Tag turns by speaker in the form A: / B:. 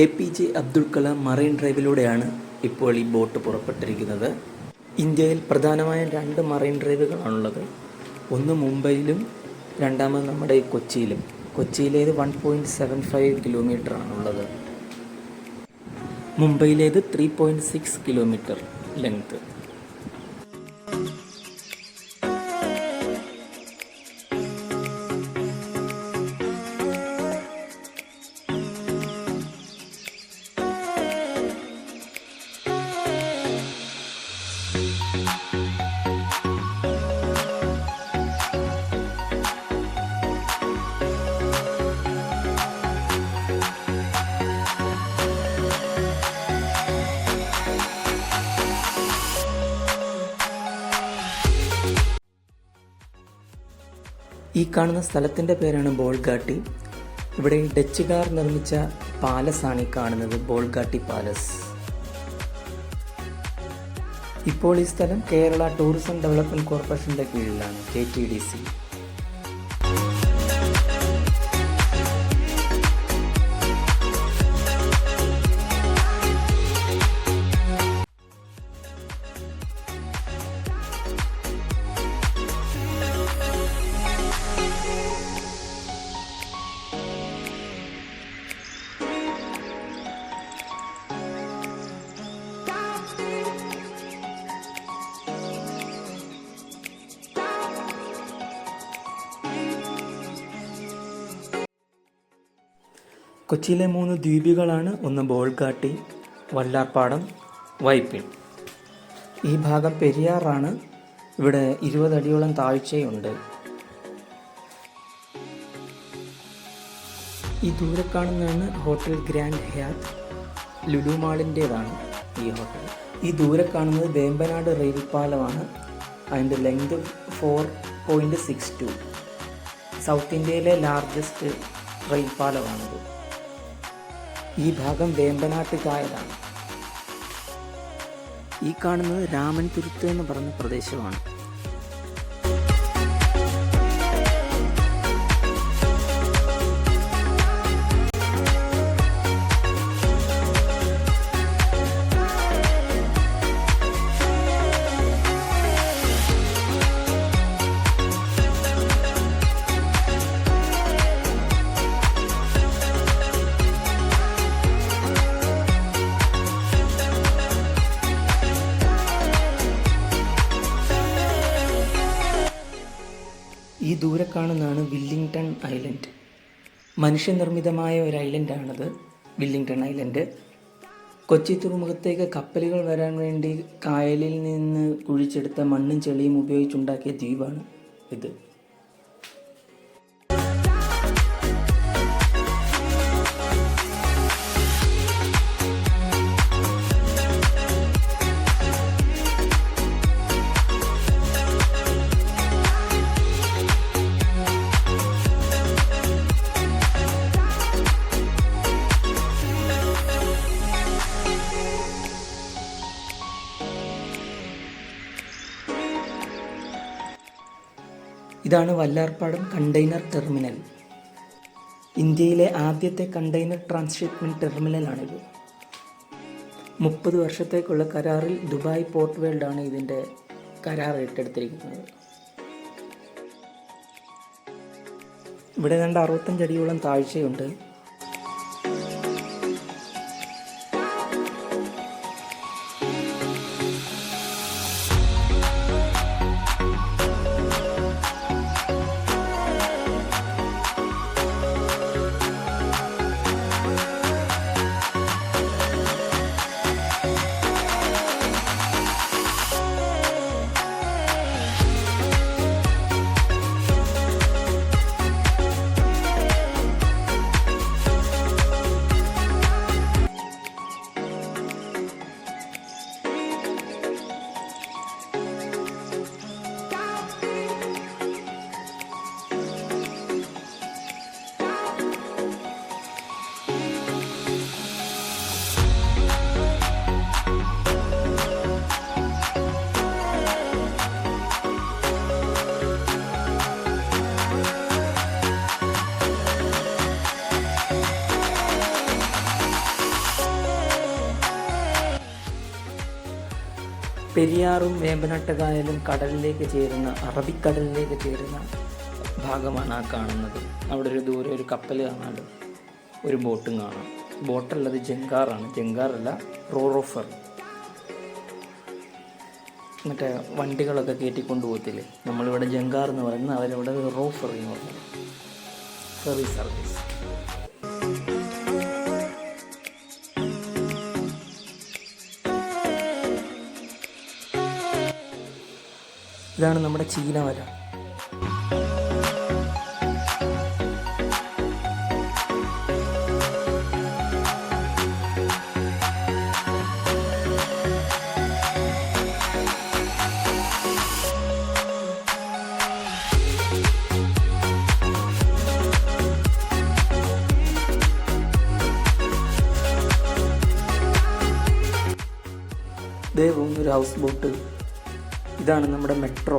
A: APJ Abdul Kalam marine ഡ്രൈവിലൂടെയാണ് ഇപ്പോൾ ഈ boat പുറപ്പെട്ടിരിക്കുന്നത്. ഇന്ത്യയിൽ പ്രധാനമായും 2 മറൈൻ ഡ്രൈവുകളാണുള്ളത്. ഒന്ന് മുംബൈയിലും രണ്ടാമത് നമ്മുടെ കൊച്ചിയിലും. കൊച്ചിയിലേത് 1.75 കിലോമീറ്ററാണുള്ളത്. മുംബൈയിലേത് 3.6 കിലോമീറ്റർ ലെങ്ത്. ഈ കാണുന്ന സ്ഥലത്തിൻ്റെ പേരാണ് ബോൾഗാട്ടി. ഇവിടെ ഡച്ചുകാർ നിർമ്മിച്ച പാലസാണ് ഈ കാണുന്നത്, ബോൾഗാട്ടി പാലസ്. ഇപ്പോൾ ഈ സ്ഥലം കേരള ടൂറിസം ഡെവലപ്മെൻറ്റ് കോർപ്പറേഷൻ്റെ കീഴിലാണ്, KTDC. കൊച്ചിയിലെ 3 ദ്വീപുകളാണ്. ഒന്ന് ബോൾഗാട്ടി, വല്ലാർപാടം, വൈപ്പിൻ. ഈ ഭാഗം പെരിയാറാണ്. ഇവിടെ 20 അടിയോളം താഴ്ചയുണ്ട്. ഈ ദൂരെ കാണുന്നതാണ് ഹോട്ടൽ ഗ്രാൻഡ് ഹയാത്ത്, ലുലു മാളിൻ്റേതാണ് ഈ ഹോട്ടൽ. ഈ ദൂരെ കാണുന്നത് വേമ്പനാട് റെയിൽ പാലമാണ്. അതിൻ്റെ ലെങ്ത് 4.62. സൗത്ത് ഇന്ത്യയിലെ ലാർജസ്റ്റ് റെയിൽ പാലമാണിത്. ഈ ഭാഗം വേമ്പനാട്ട് കായലാണ്. ഈ കാണുന്നത് രാമൻ തുരുത്ത് എന്ന് പറഞ്ഞ പ്രദേശമാണ്. ഈ ദൂരെ കാണുന്നതാണ് വില്ലിംഗ്ടൺ ഐലൻഡ്. മനുഷ്യനിർമ്മിതമായ ഒരു ഐലൻഡാണത്, വില്ലിംഗ്ടൺ ഐലൻഡ്. കൊച്ചി തുറമുഖത്തേക്ക് കപ്പലുകൾ വരാൻ വേണ്ടി കായലിൽ നിന്ന് കുഴിച്ചെടുത്ത മണ്ണും ചെളിയും ഉപയോഗിച്ചുണ്ടാക്കിയ ദ്വീപാണ് ഇത്. ഇതാണ് വല്ലാർപാടം കണ്ടെയ്നർ ടെർമിനൽ. ഇന്ത്യയിലെ ആദ്യത്തെ കണ്ടെയ്നർ ട്രാൻസ്ഷിപ്മെൻറ്റ് ടെർമിനലാണിത്. 30 വർഷത്തേക്കുള്ള കരാറിൽ ദുബായ് പോർട്ട് വേൾഡാണ് ഇതിൻ്റെ കരാർ ഏറ്റെടുത്തിരിക്കുന്നത്. ഇവിടെ 65 അടിയോളം താഴ്ചയുണ്ട്. പെരിയാറും വേമ്പനാട്ട് കായലും കടലിലേക്ക് ചേരുന്ന, അറബിക്കടലിലേക്ക് ചേരുന്ന ഭാഗമാണ് ആ കാണുന്നത്. അവിടെ ഒരു ദൂരെ ഒരു കപ്പൽ കാണാമല്ലോ, ഒരു ബോട്ടും കാണാം. ബോട്ടല്ലത് ജങ്കാറാണ്, ജങ്കാറല്ല റോറോഫർ. മറ്റേ വണ്ടികളൊക്കെ കയറ്റിക്കൊണ്ട് പോകത്തില്ലേ, നമ്മളിവിടെ ജങ്കാർ എന്ന് പറയുന്നത്, അവരവിടെ റോഫർ എന്ന് പറയുന്നത്, ഫെറി സർവീസ്. ഇതാണ് നമ്മുടെ ചീനവല. ദേ പോകുന്നൊരു ഹൗസ് ബോട്ട്. ഇതാണ് നമ്മുടെ മെട്രോ.